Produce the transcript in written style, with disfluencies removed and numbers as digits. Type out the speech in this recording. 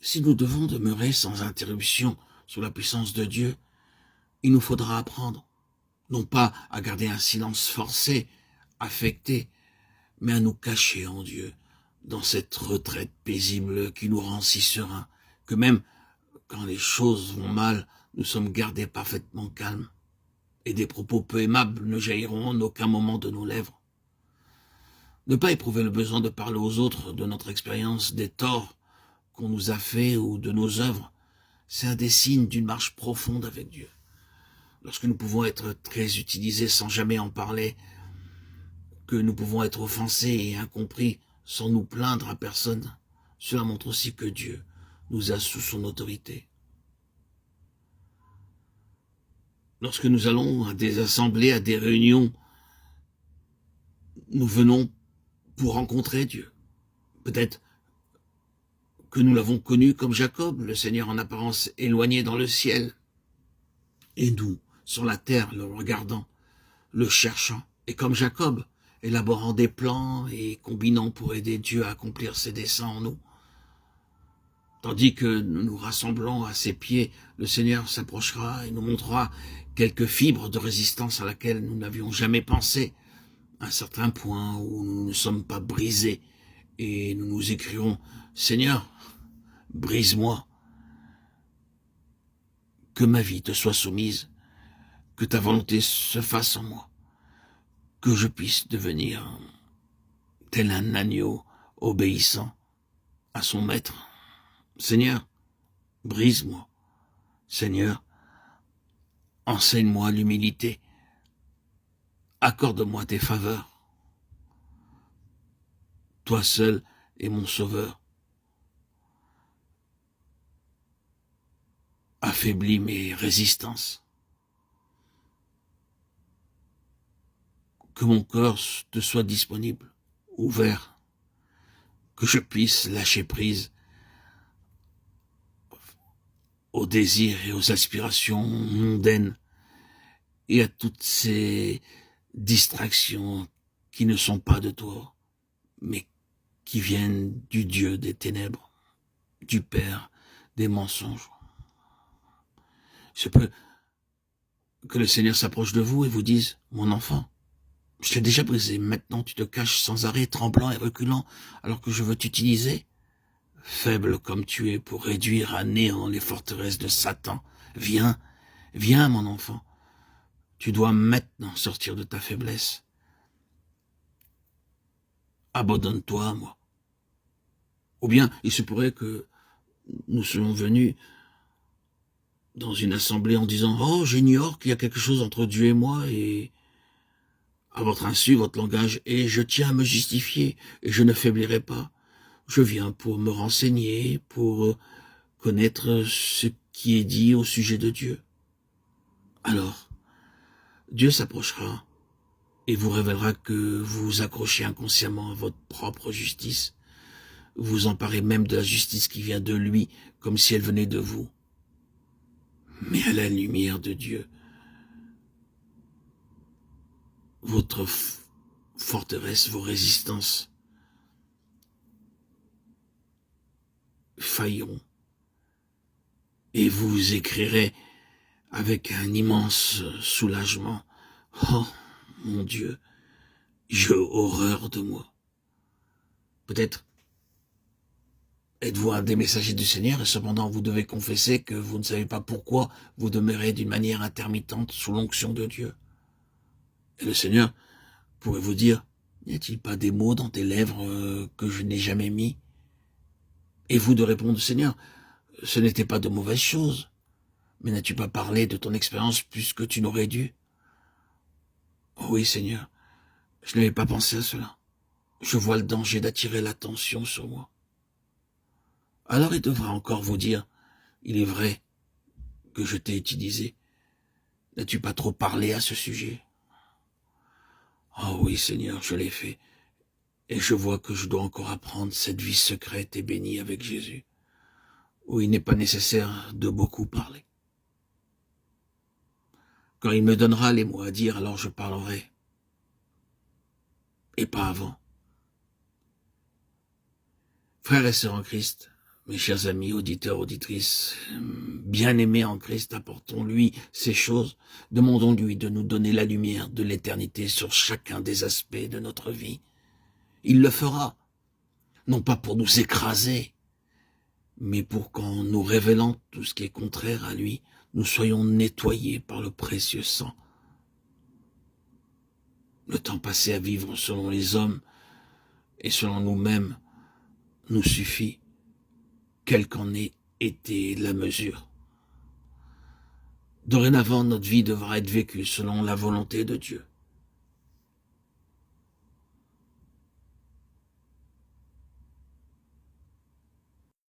Si nous devons demeurer sans interruption sous la puissance de Dieu, il nous faudra apprendre, non pas à garder un silence forcé, affecté, mais à nous cacher en Dieu, dans cette retraite paisible qui nous rend si sereins, que même quand les choses vont mal, nous sommes gardés parfaitement calmes, et des propos peu aimables ne jailliront en aucun moment de nos lèvres. Ne pas éprouver le besoin de parler aux autres de notre expérience, des torts qu'on nous a faits ou de nos œuvres, c'est un des signes d'une marche profonde avec Dieu. Lorsque nous pouvons être très utilisés sans jamais en parler, que nous pouvons être offensés et incompris sans nous plaindre à personne, cela montre aussi que Dieu nous a sous son autorité. Lorsque nous allons à des assemblées, à des réunions, nous venons pour rencontrer Dieu. Peut-être que nous l'avons connu comme Jacob, le Seigneur en apparence éloigné dans le ciel, et nous, sur la terre, le regardant, le cherchant, et comme Jacob, élaborant des plans et combinant pour aider Dieu à accomplir ses desseins en nous. Tandis que nous nous rassemblons à ses pieds, le Seigneur s'approchera et nous montrera quelques fibres de résistance à laquelle nous n'avions jamais pensé, à un certain point où nous ne sommes pas brisés, et nous nous écrierons « Seigneur, brise-moi, que ma vie te soit soumise, que ta volonté se fasse en moi, que je puisse devenir tel un agneau obéissant à son maître. Seigneur, brise-moi. Seigneur, enseigne-moi l'humilité. Accorde-moi tes faveurs. Toi seul est mon sauveur. Affaiblis mes résistances. Que mon cœur te soit disponible, ouvert, que je puisse lâcher prise aux désirs et aux aspirations mondaines et à toutes ces distractions qui ne sont pas de toi, mais qui viennent du Dieu des ténèbres, du Père des mensonges. Je peux que le Seigneur s'approche de vous et vous dise « Mon enfant, je t'ai déjà brisé, maintenant tu te caches sans arrêt, tremblant et reculant, alors que je veux t'utiliser. Faible comme tu es pour réduire à néant les forteresses de Satan. Viens, viens mon enfant. Tu dois maintenant sortir de ta faiblesse. Abandonne-toi à moi. » Ou bien, il se pourrait que nous soyons venus dans une assemblée en disant « Oh, j'ignore qu'il y a quelque chose entre Dieu et moi et... » À votre insu, votre langage est « Je tiens à me justifier et je ne faiblirai pas. Je viens pour me renseigner, pour connaître ce qui est dit au sujet de Dieu. » Alors, Dieu s'approchera et vous révélera que vous vous accrochez inconsciemment à votre propre justice. Vous vous emparez même de la justice qui vient de lui, comme si elle venait de vous. Mais à la lumière de Dieu, votre forteresse, vos résistances failliront. Et vous écrirez avec un immense soulagement « Oh, mon Dieu, j'ai horreur de moi. » Peut-être êtes-vous un des messagers du Seigneur et cependant vous devez confesser que vous ne savez pas pourquoi vous demeurez d'une manière intermittente sous l'onction de Dieu. Et le Seigneur pourrait vous dire « N'y a-t-il pas des mots dans tes lèvres que je n'ai jamais mis ?» Et vous de répondre « Seigneur, ce n'était pas de mauvaises choses. Mais n'as-tu pas parlé de ton expérience plus que tu n'aurais dû ?»« Oh oui, Seigneur, je n'avais pas pensé à cela. Je vois le danger d'attirer l'attention sur moi. » Alors il devra encore vous dire « Il est vrai que je t'ai utilisé. N'as-tu pas trop parlé à ce sujet ?» Oh oui, Seigneur, je l'ai fait. Et je vois que je dois encore apprendre cette vie secrète et bénie avec Jésus, où il n'est pas nécessaire de beaucoup parler. Quand il me donnera les mots à dire, alors je parlerai. Et pas avant. Frères et sœurs en Christ, Mes chers amis, auditeurs, auditrices, bien-aimés en Christ, apportons-lui ces choses, demandons-lui de nous donner la lumière de l'éternité sur chacun des aspects de notre vie. Il le fera, non pas pour nous écraser, mais pour qu'en nous révélant tout ce qui est contraire à lui, nous soyons nettoyés par le précieux sang. Le temps passé à vivre selon les hommes et selon nous-mêmes nous suffit, quelle qu'en ait été la mesure. Dorénavant, notre vie devra être vécue selon la volonté de Dieu.